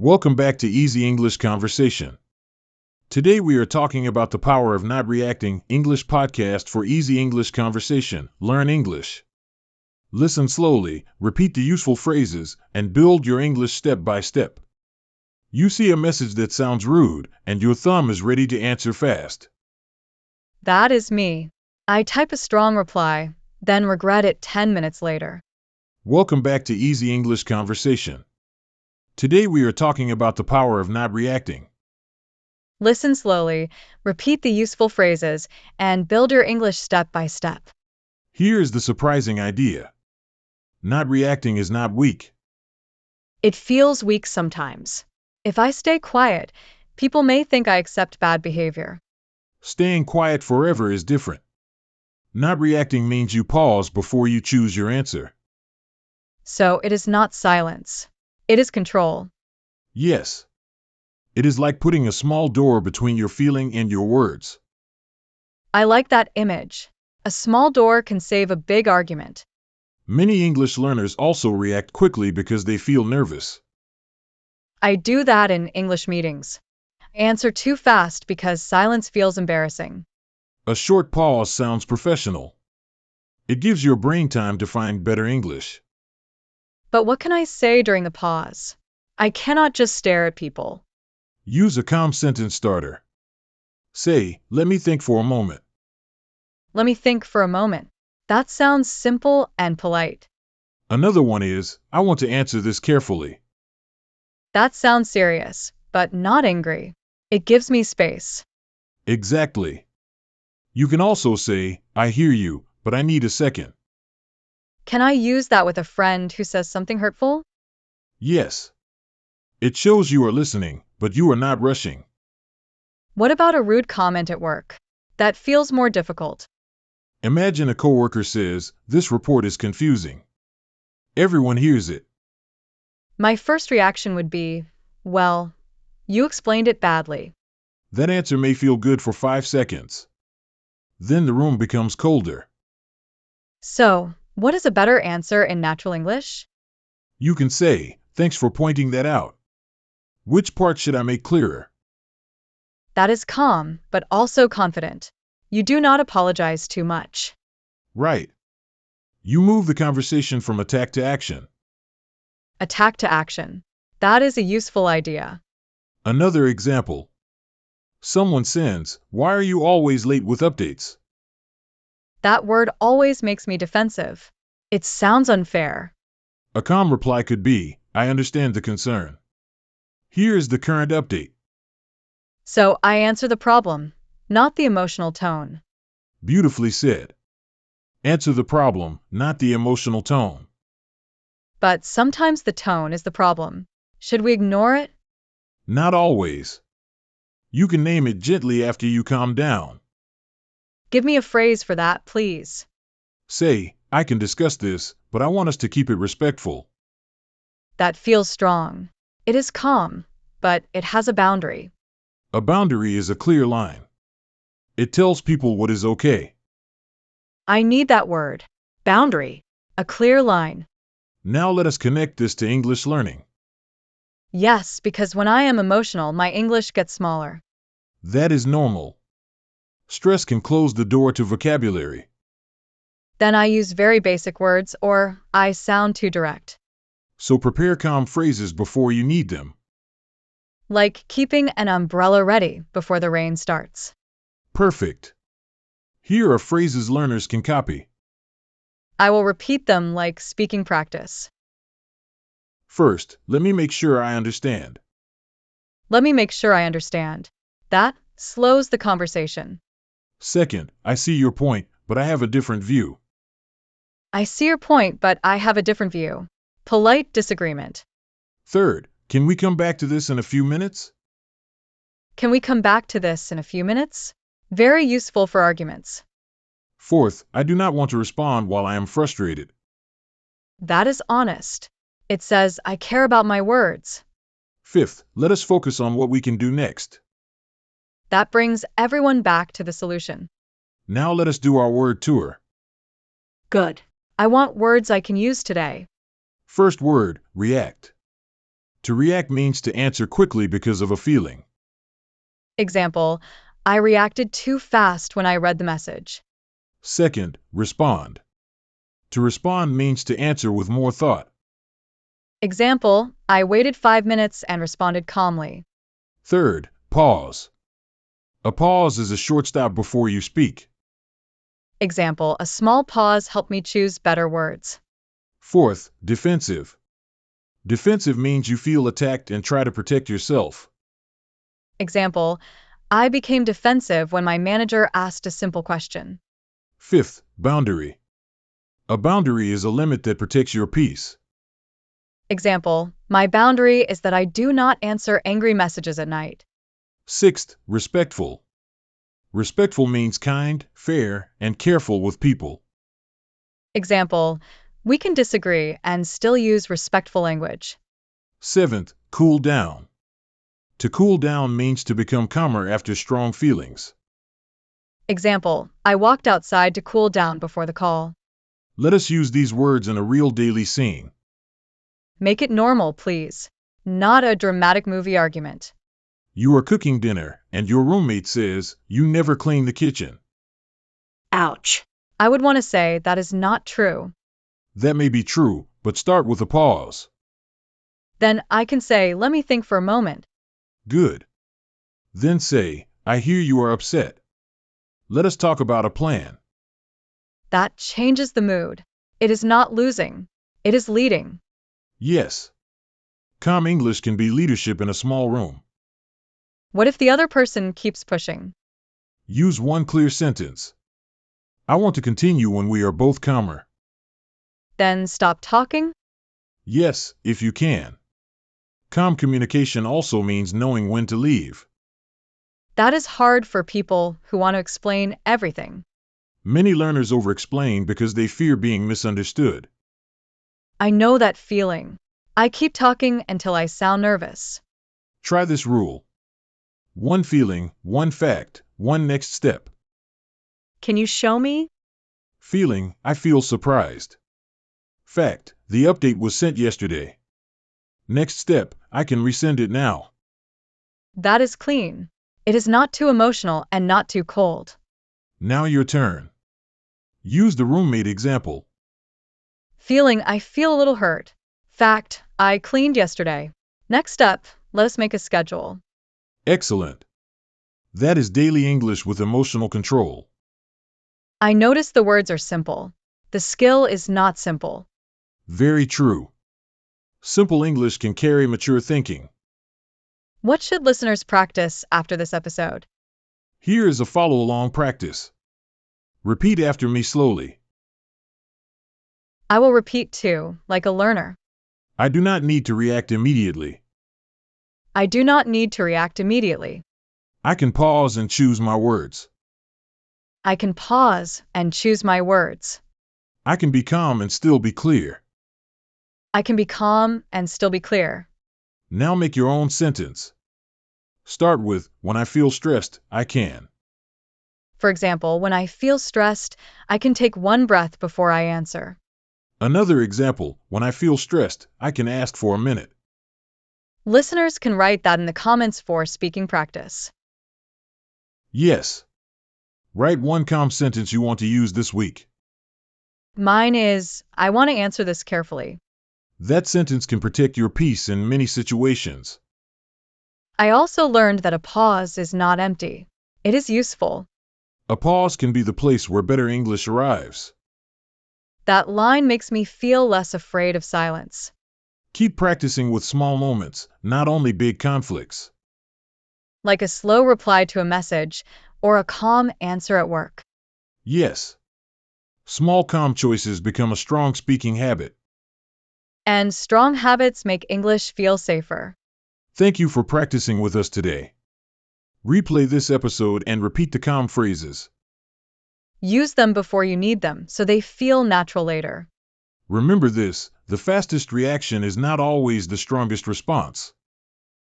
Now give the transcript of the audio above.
Welcome back to Easy English Conversation. Today we are talking about the power of not reacting. English podcast for easy English conversation. Learn English. Listen slowly, repeat the useful phrases, and build your English step by step. You see a message that sounds rude, and your thumb is ready to answer fast. That is me. I type a strong reply, then regret it 10 minutes later. Welcome back to Easy English Conversation. Today we are talking about the power of not reacting. Listen slowly, repeat the useful phrases, and build your English step by step. Here is the surprising idea. Not reacting is not weak. It feels weak sometimes. If I stay quiet, people may think I accept bad behavior. Staying quiet forever is different. Not reacting means you pause before you choose your answer. So it is not silence. It is control. Yes. It is like putting a small door between your feeling and your words. I like that image. A small door can save a big argument. Many English learners also react quickly because they feel nervous. I do that in English meetings. I answer too fast because silence feels embarrassing. A short pause sounds professional. It gives your brain time to find better English. But what can I say during the pause? I cannot just stare at people. Use a calm sentence starter. Say, "Let me think for a moment." Let me think for a moment. That sounds simple and polite. Another one is, "I want to answer this carefully." That sounds serious, but not angry. It gives me space. Exactly. You can also say, "I hear you, but I need a second." Can I use that with a friend who says something hurtful? Yes. It shows you are listening, but you are not rushing. What about a rude comment at work? That feels more difficult. Imagine a coworker says, "This report is confusing." Everyone hears it. My first reaction would be, well, you explained it badly. That answer may feel good for 5 seconds. Then the room becomes colder. So, what is a better answer in natural English? You can say, "Thanks for pointing that out. Which part should I make clearer?" That is calm, but also confident. You do not apologize too much. Right. You move the conversation from attack to action. Attack to action. That is a useful idea. Another example. Someone sends, "Why are you always late with updates?" That word always makes me defensive. It sounds unfair. A calm reply could be, "I understand the concern. Here is the current update." So I answer the problem, not the emotional tone. Beautifully said. Answer the problem, not the emotional tone. But sometimes the tone is the problem. Should we ignore it? Not always. You can name it gently after you calm down. Give me a phrase for that, please. Say, "I can discuss this, but I want us to keep it respectful." That feels strong. It is calm, but it has a boundary. A boundary is a clear line. It tells people what is okay. I need that word. Boundary. A clear line. Now let us connect this to English learning. Yes, because when I am emotional, my English gets smaller. That is normal. Stress can close the door to vocabulary. Then I use very basic words or I sound too direct. So prepare calm phrases before you need them. Like keeping an umbrella ready before the rain starts. Perfect. Here are phrases learners can copy. I will repeat them like speaking practice. First, let me make sure I understand. Let me make sure I understand. That slows the conversation. Second, I see your point, but I have a different view. I see your point, but I have a different view. Polite disagreement. Third, can we come back to this in a few minutes? Can we come back to this in a few minutes? Very useful for arguments. Fourth, I do not want to respond while I am frustrated. That is honest. It says, I care about my words. Fifth, let us focus on what we can do next. That brings everyone back to the solution. Now let us do our word tour. Good. I want words I can use today. First word, react. To react means to answer quickly because of a feeling. Example, I reacted too fast when I read the message. Second, respond. To respond means to answer with more thought. Example, I waited 5 minutes and responded calmly. Third, pause. A pause is a short stop before you speak. Example, a small pause helped me choose better words. Fourth, defensive. Defensive means you feel attacked and try to protect yourself. Example, I became defensive when my manager asked a simple question. Fifth, boundary. A boundary is a limit that protects your peace. Example, my boundary is that I do not answer angry messages at night. Sixth, respectful. Respectful means kind, fair, and careful with people. Example, we can disagree and still use respectful language. Seventh, cool down. To cool down means to become calmer after strong feelings. Example, I walked outside to cool down before the call. Let us use these words in a real daily scene. Make it normal, please. Not a dramatic movie argument. You are cooking dinner, and your roommate says, you never clean the kitchen. Ouch. I would want to say that is not true. That may be true, but start with a pause. Then I can say, let me think for a moment. Good. Then say, I hear you are upset. Let us talk about a plan. That changes the mood. It is not losing. It is leading. Yes. Calm English can be leadership in a small room. What if the other person keeps pushing? Use one clear sentence. I want to continue when we are both calmer. Then stop talking? Yes, if you can. Calm communication also means knowing when to leave. That is hard for people who want to explain everything. Many learners over-explain because they fear being misunderstood. I know that feeling. I keep talking until I sound nervous. Try this rule. One feeling, one fact, one next step. Can you show me? Feeling, I feel surprised. Fact, the update was sent yesterday. Next step, I can resend it now. That is clean. It is not too emotional and not too cold. Now your turn. Use the roommate example. Feeling, I feel a little hurt. Fact, I cleaned yesterday. Next up, let us make a schedule. Excellent. That is daily English with emotional control. I notice the words are simple. The skill is not simple. Very true. Simple English can carry mature thinking. What should listeners practice after this episode? Here is a follow-along practice. Repeat after me slowly. I will repeat too, like a learner. I do not need to react immediately. I do not need to react immediately. I can pause and choose my words. I can pause and choose my words. I can be calm and still be clear. I can be calm and still be clear. Now make your own sentence. Start with, when I feel stressed, I can. For example, when I feel stressed, I can take one breath before I answer. Another example, when I feel stressed, I can ask for a minute. Listeners can write that in the comments for speaking practice. Yes. Write one calm sentence you want to use this week. Mine is, I want to answer this carefully. That sentence can protect your peace in many situations. I also learned that a pause is not empty. It is useful. A pause can be the place where better English arrives. That line makes me feel less afraid of silence. Keep practicing with small moments, not only big conflicts. Like a slow reply to a message or a calm answer at work. Yes. Small calm choices become a strong speaking habit. And strong habits make English feel safer. Thank you for practicing with us today. Replay this episode and repeat the calm phrases. Use them before you need them so they feel natural later. Remember this, the fastest reaction is not always the strongest response.